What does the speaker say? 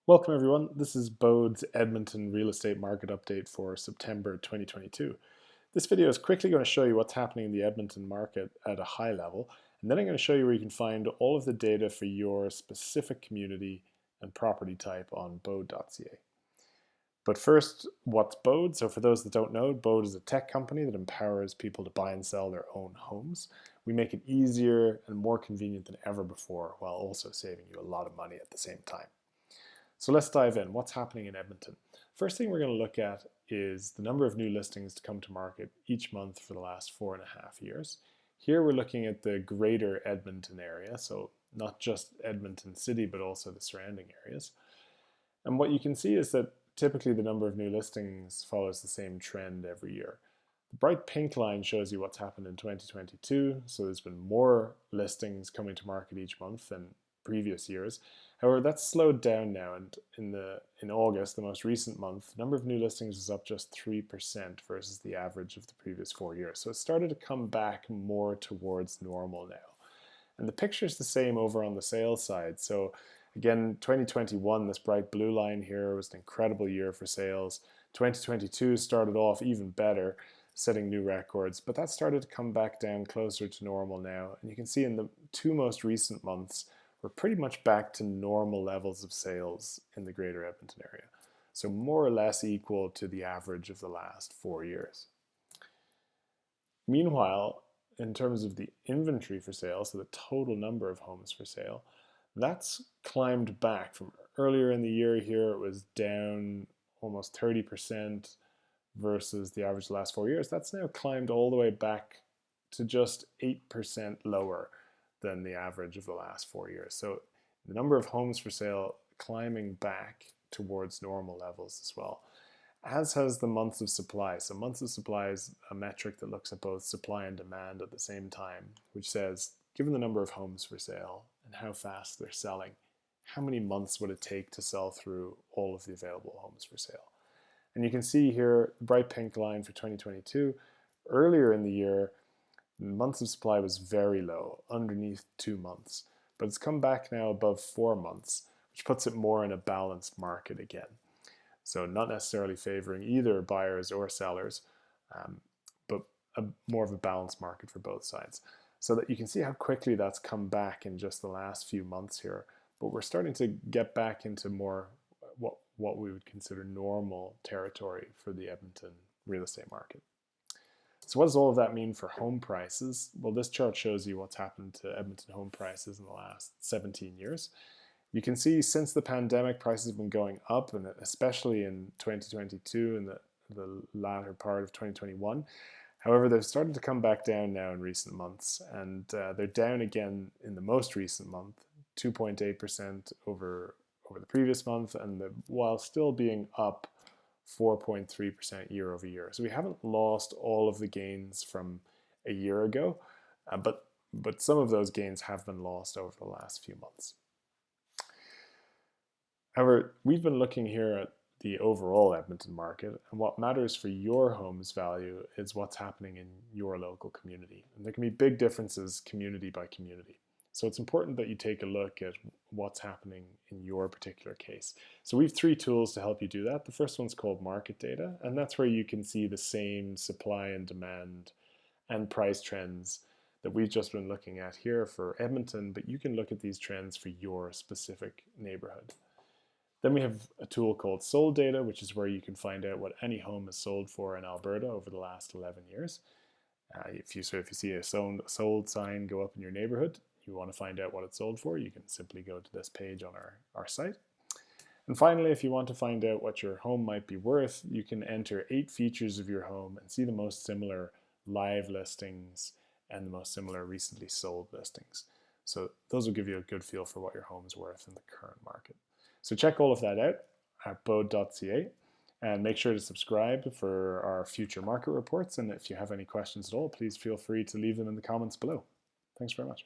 Welcome everyone, this is Bōde's Edmonton real estate market update for September 2022. This video is quickly going to show you what's happening in the Edmonton market at a high level, and then I'm going to show you where you can find all of the data for your specific community and property type on Bōde.ca. But first, what's Bōde? So for those that don't know, Bōde is a tech company that empowers people to buy and sell their own homes. We make it easier and more convenient than ever before, while also saving you a lot of money at the same time. So let's dive in. What's happening in Edmonton? First thing we're going to look at is the number of new listings to come to market each month for the last 4.5 years. Here we're looking at the greater Edmonton area, so not just Edmonton City, but also the surrounding areas. And what you can see is that typically the number of new listings follows the same trend every year. The bright pink line shows you what's happened in 2022, so there's been more listings coming to market each month than previous years. However, that's slowed down now, and in August, the most recent month, the number of new listings is up just 3% versus the average of the previous 4 years. So it started to come back more towards normal now. And the picture is the same over on the sales side. So again, 2021, this bright blue line here, was an incredible year for sales. 2022 started off even better, setting new records, but that started to come back down closer to normal now. And you can see in the two most recent months, we're pretty much back to normal levels of sales in the greater Edmonton area. So more or less equal to the average of the last 4 years. Meanwhile, in terms of the inventory for sale, so the total number of homes for sale, that's climbed back from earlier in the year here. It was down almost 30% versus the average of the last 4 years. That's now climbed all the way back to just 8% lower than the average of the last 4 years. So the number of homes for sale climbing back towards normal levels as well, as has the months of supply. So months of supply is a metric that looks at both supply and demand at the same time, which says, given the number of homes for sale and how fast they're selling, how many months would it take to sell through all of the available homes for sale? And you can see here, the bright pink line for 2022, earlier in the year, months of supply was very low, underneath 2 months, but it's come back now above 4 months, which puts it more in a balanced market again. So not necessarily favoring either buyers or sellers, but more of a balanced market for both sides. So that you can see how quickly that's come back in just the last few months here, but we're starting to get back into more what we would consider normal territory for the Edmonton real estate market. So what does all of that mean for home prices? Well, this chart shows you what's happened to Edmonton home prices in the last 17 years. You can see since the pandemic, prices have been going up, and especially in 2022 and the latter part of 2021. However, they've started to come back down now in recent months, and they're down again in the most recent month, 2.8% over the previous month, and while still being up 4.3% year over year. So we haven't lost all of the gains from a year ago, but some of those gains have been lost over the last few months. However, we've been looking here at the overall Edmonton market, and what matters for your home's value is what's happening in your local community. And there can be big differences community by community. So it's important that you take a look at what's happening in your particular case. So we have 3 tools to help you do that. The first one's called market data, and that's where you can see the same supply and demand and price trends that we've just been looking at here for Edmonton, but you can look at these trends for your specific neighborhood. Then we have a tool called sold data, which is where you can find out what any home has sold for in Alberta over the last 11 years. If you see a sold sign go up in your neighborhood, you want to find out what it sold for, you can simply go to this page on our site. And finally, if you want to find out what your home might be worth, you can enter 8 features of your home and see the most similar live listings and the most similar recently sold listings. So those will give you a good feel for what your home is worth in the current market. So check all of that out at Bōde.ca, and make sure to subscribe for our future market reports. And if you have any questions at all, please feel free to leave them in the comments below. Thanks very much.